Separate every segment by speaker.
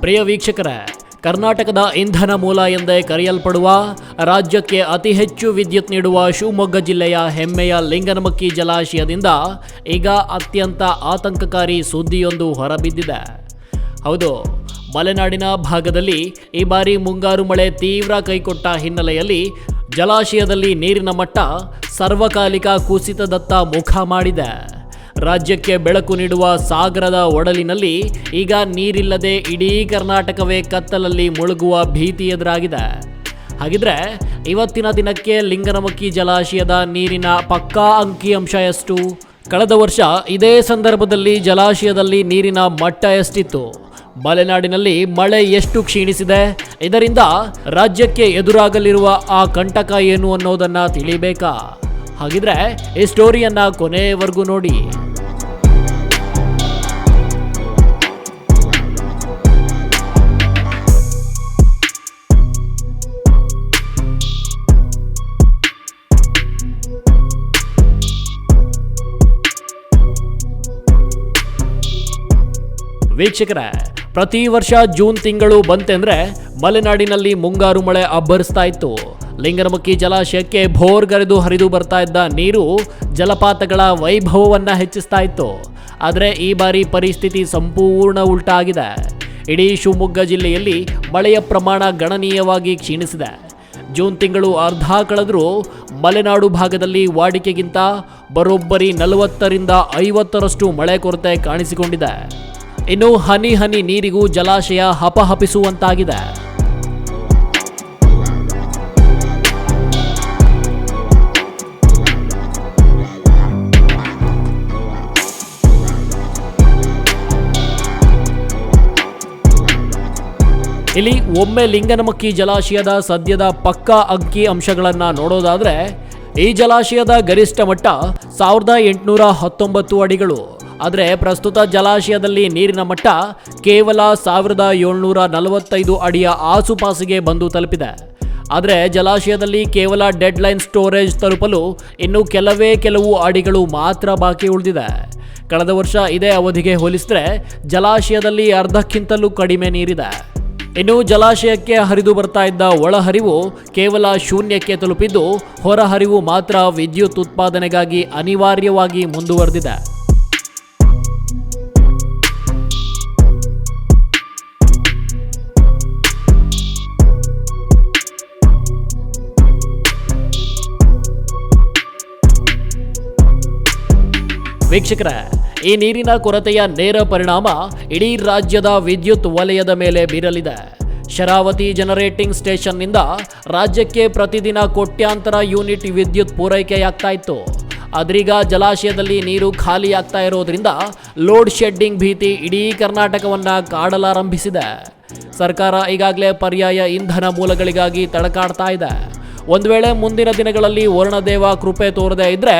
Speaker 1: ಪ್ರಿಯ ವೀಕ್ಷಕರೇ, ಕರ್ನಾಟಕದ ಇಂಧನ ಮೂಲ ಎಂದೇ ಕರೆಯಲ್ಪಡುವ, ರಾಜ್ಯಕ್ಕೆ ಅತಿ ಹೆಚ್ಚು ವಿದ್ಯುತ್ ನೀಡುವ ಶಿವಮೊಗ್ಗ ಜಿಲ್ಲೆಯ ಹೆಮ್ಮೆಯ ಲಿಂಗನಮಕ್ಕಿ ಜಲಾಶಯದಿಂದ ಈಗ ಅತ್ಯಂತ ಆತಂಕಕಾರಿ ಸುದ್ದಿಯೊಂದು ಹೊರಬಿದ್ದಿದೆ. ಹೌದು, ಮಲೆನಾಡಿನ ಭಾಗದಲ್ಲಿ ಈ ಬಾರಿ ಮುಂಗಾರು ಮಳೆ ತೀವ್ರ ಕೈಕೊಟ್ಟ ಹಿನ್ನೆಲೆಯಲ್ಲಿ ಜಲಾಶಯದಲ್ಲಿ ನೀರಿನ ಮಟ್ಟ ಸರ್ವಕಾಲಿಕ ಕುಸಿತದತ್ತ ಮುಖ ಮಾಡಿದೆ. ರಾಜ್ಯಕ್ಕೆ ಬೆಳಕು ನೀಡುವ ಸಾಗರದ ಒಡಲಿನಲ್ಲಿ ಈಗ ನೀರಿಲ್ಲದೆ ಇಡೀ ಕರ್ನಾಟಕವೇ ಕತ್ತಲಲ್ಲಿ ಮುಳುಗುವ ಭೀತಿ ಎದುರಾಗಿದೆ. ಹಾಗಿದ್ರೆ ಇವತ್ತಿನ ದಿನಕ್ಕೆ ಲಿಂಗನಮಕ್ಕಿ ಜಲಾಶಯದ ನೀರಿನ ಪಕ್ಕಾ ಅಂಕಿಅಂಶ ಎಷ್ಟು? ಕಳೆದ ವರ್ಷ ಇದೇ ಸಂದರ್ಭದಲ್ಲಿ ಜಲಾಶಯದಲ್ಲಿ ನೀರಿನ ಮಟ್ಟ ಎಷ್ಟಿತ್ತು? ಮಲೆನಾಡಿನಲ್ಲಿ ಮಳೆ ಎಷ್ಟು ಕ್ಷೀಣಿಸಿದೆ? ಇದರಿಂದ ರಾಜ್ಯಕ್ಕೆ ಎದುರಾಗಲಿರುವ ಆ ಕಂಟಕ ಏನು ಅನ್ನೋದನ್ನ ತಿಳಿಬೇಕಾ? ಹಾಗಿದ್ರೆ ಈ ಸ್ಟೋರಿಯನ್ನ ಕೊನೆಯವರೆಗೂ ನೋಡಿ. ವೀಕ್ಷಕರೇ, ಪ್ರತಿ ವರ್ಷ ಜೂನ್ ತಿಂಗಳು ಬಂತೆಂದ್ರೆ ಮಲೆನಾಡಿನಲ್ಲಿ ಮುಂಗಾರು ಮಳೆ ಅಬ್ಬರಿಸ್ತಾ ಇತ್ತು. ಲಿಂಗನಮಕ್ಕಿ ಜಲಾಶಯಕ್ಕೆ ಭೋರ್ಗರೆದು ಹರಿದು ಬರ್ತಾ ಇದ್ದ ನೀರು ಜಲಪಾತಗಳ ವೈಭವವನ್ನ ಹೆಚ್ಚಿಸ್ತಾ ಇತ್ತು. ಆದರೆ ಈ ಬಾರಿ ಪರಿಸ್ಥಿತಿ ಸಂಪೂರ್ಣ ಉಲ್ಟಾ ಆಗಿದೆ. ಇಡೀ ಶಿವಮೊಗ್ಗ ಜಿಲ್ಲೆಯಲ್ಲಿ ಮಳೆಯ ಪ್ರಮಾಣ ಗಣನೀಯವಾಗಿ ಕ್ಷೀಣಿಸಿದೆ. ಜೂನ್ ತಿಂಗಳು ಅರ್ಧ ಕಳೆದರೂ ಮಲೆನಾಡು ಭಾಗದಲ್ಲಿ ವಾಡಿಕೆಗಿಂತ ಬರೋಬ್ಬರಿ 40ರಿಂದ 50ರಷ್ಟು ಮಳೆ ಕೊರತೆ ಕಾಣಿಸಿಕೊಂಡಿದೆ. ಇನ್ನು ಹನಿ ಹನಿ ನೀರಿಗೂ ಜಲಾಶಯ ಹಪಹಪಿಸುವಂತಾಗಿದೆ. ಇಲ್ಲಿ ಒಮ್ಮೆ ಲಿಂಗನಮಕ್ಕಿ ಜಲಾಶಯದ ಸದ್ಯದ ಪಕ್ಕಾ ಅಂಕಿ ಅಂಶಗಳನ್ನ ನೋಡೋದಾದ್ರೆ, ಈ ಜಲಾಶಯದ ಗರಿಷ್ಠ ಮಟ್ಟ 1819 ಅಡಿಗಳು. ಆದರೆ ಪ್ರಸ್ತುತ ಜಲಾಶಯದಲ್ಲಿ ನೀರಿನ ಮಟ್ಟ ಕೇವಲ 1745 ಅಡಿಯ ಆಸುಪಾಸಿಗೆ ಬಂದು ತಲುಪಿದೆ. ಆದರೆ ಜಲಾಶಯದಲ್ಲಿ ಕೇವಲ ಡೆಡ್ ಲೈನ್ ಸ್ಟೋರೇಜ್ ತಲುಪಲು ಇನ್ನು ಕೆಲವು ಅಡಿಗಳು ಮಾತ್ರ ಬಾಕಿ ಉಳಿದಿದೆ. ಕಳೆದ ವರ್ಷ ಇದೇ ಅವಧಿಗೆ ಹೋಲಿಸಿದರೆ ಜಲಾಶಯದಲ್ಲಿ ಅರ್ಧಕ್ಕಿಂತಲೂ ಕಡಿಮೆ ನೀರಿದೆ. ಇನ್ನು ಜಲಾಶಯಕ್ಕೆ ಹರಿದು ಬರ್ತಾ ಇದ್ದ ಒಳಹರಿವು ಕೇವಲ ಶೂನ್ಯಕ್ಕೆ ತಲುಪಿದ್ದು, ಹೊರಹರಿವು ಮಾತ್ರ ವಿದ್ಯುತ್ ಉತ್ಪಾದನೆಗಾಗಿ ಅನಿವಾರ್ಯವಾಗಿ ಮುಂದುವರೆದಿದೆ. ವೀಕ್ಷಕರೇ, ಈ ನೀರಿನ ಕೊರತೆಯ ನೇರ ಪರಿಣಾಮ ಇಡೀ ರಾಜ್ಯದ ವಿದ್ಯುತ್ ವಲಯದ ಮೇಲೆ ಬೀರಲಿದೆ. ಶರಾವತಿ ಜನರೇಟಿಂಗ್ ಸ್ಟೇಷನ್ನಿಂದ ರಾಜ್ಯಕ್ಕೆ ಪ್ರತಿದಿನ ಕೋಟ್ಯಾಂತರ ಯೂನಿಟ್ ವಿದ್ಯುತ್ ಪೂರೈಕೆಯಾಗ್ತಾ ಇತ್ತು. ಆದ್ರೀಗ ಜಲಾಶಯದಲ್ಲಿ ನೀರು ಖಾಲಿಯಾಗ್ತಾ ಇರೋದ್ರಿಂದ ಲೋಡ್ ಶೆಡ್ಡಿಂಗ್ ಭೀತಿ ಇಡೀ ಕರ್ನಾಟಕವನ್ನ ಕಾಡಲಾರಂಭಿಸಿದೆ. ಸರ್ಕಾರ ಈಗಾಗಲೇ ಪರ್ಯಾಯ ಇಂಧನ ಮೂಲಗಳಿಗಾಗಿ ತಡಕಾಡ್ತಾ ಇದೆ. ಒಂದು ವೇಳೆ ಮುಂದಿನ ದಿನಗಳಲ್ಲಿ ವರುಣದೇವ ಕೃಪೆ ತೋರದೇ ಇದ್ರೆ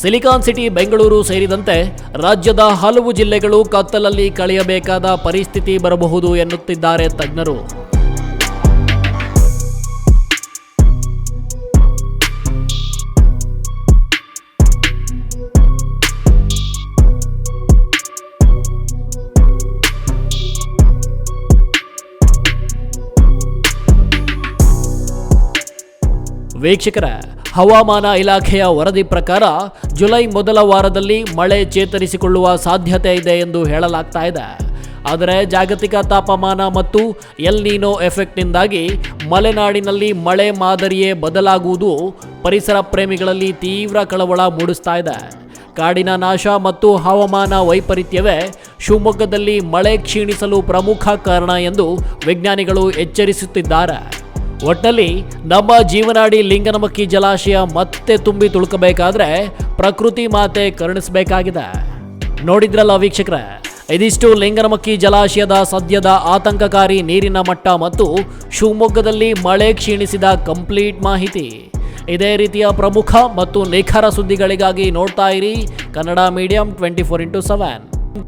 Speaker 1: ಸಿಲಿಕಾನ್ ಸಿಟಿ ಬೆಂಗಳೂರು ಸೇರಿದಂತೆ ರಾಜ್ಯದ ಹಲವು ಜಿಲ್ಲೆಗಳು ಕತ್ತಲಲ್ಲಿ ಕಳೆಯಬೇಕಾದ ಪರಿಸ್ಥಿತಿ ಬರಬಹುದು ಎನ್ನುತ್ತಿದ್ದಾರೆ ತಜ್ಞರು. ವೀಕ್ಷಕರೇ, ಹವಾಮಾನ ಇಲಾಖೆಯ ವರದಿ ಪ್ರಕಾರ ಜುಲೈ ಮೊದಲ ವಾರದಲ್ಲಿ ಮಳೆ ಚೇತರಿಸಿಕೊಳ್ಳುವ ಸಾಧ್ಯತೆ ಇದೆ ಎಂದು ಹೇಳಲಾಗ್ತಾ ಇದೆ. ಆದರೆ ಜಾಗತಿಕ ತಾಪಮಾನ ಮತ್ತು ಎಲ್ ನೀನೋ ಎಫೆಕ್ಟ್ನಿಂದಾಗಿ ಮಲೆನಾಡಿನಲ್ಲಿ ಮಳೆ ಮಾದರಿಯೇ ಬದಲಾಗುವುದು ಪರಿಸರ ಪ್ರೇಮಿಗಳಲ್ಲಿ ತೀವ್ರ ಕಳವಳ ಮೂಡಿಸ್ತಾ ಇದೆ. ಕಾಡಿನ ನಾಶ ಮತ್ತು ಹವಾಮಾನ ವೈಪರೀತ್ಯವೇ ಶಿವಮೊಗ್ಗದಲ್ಲಿ ಮಳೆ ಕ್ಷೀಣಿಸಲು ಪ್ರಮುಖ ಕಾರಣ ಎಂದು ವಿಜ್ಞಾನಿಗಳು ಎಚ್ಚರಿಸುತ್ತಿದ್ದಾರೆ. ಒಟ್ಟಲ್ಲಿ ನಮ್ಮ ಜೀವನಾಡಿ ಲಿಂಗನಮಕ್ಕಿ ಜಲಾಶಯ ಮತ್ತೆ ತುಂಬಿ ತುಳುಕಬೇಕಾದ್ರೆ ಪ್ರಕೃತಿ ಮಾತೆ ಕರುಣಿಸಬೇಕಾಗಿದೆ. ನೋಡಿದ್ರಲ್ಲ ವೀಕ್ಷಕರೇ, ಇದಿಷ್ಟು ಲಿಂಗನಮಕ್ಕಿ ಜಲಾಶಯದ ಸದ್ಯದ ಆತಂಕಕಾರಿ ನೀರಿನ ಮಟ್ಟ ಮತ್ತು ಶಿವಮೊಗ್ಗದಲ್ಲಿ ಮಳೆ ಕ್ಷೀಣಿಸಿದ ಕಂಪ್ಲೀಟ್ ಮಾಹಿತಿ. ಇದೇ ರೀತಿಯ ಪ್ರಮುಖ ಮತ್ತು ನಿಖರ ಸುದ್ದಿಗಳಿಗಾಗಿ ನೋಡ್ತಾ ಇರಿ ಕನ್ನಡ ಮೀಡಿಯಂ 24x7.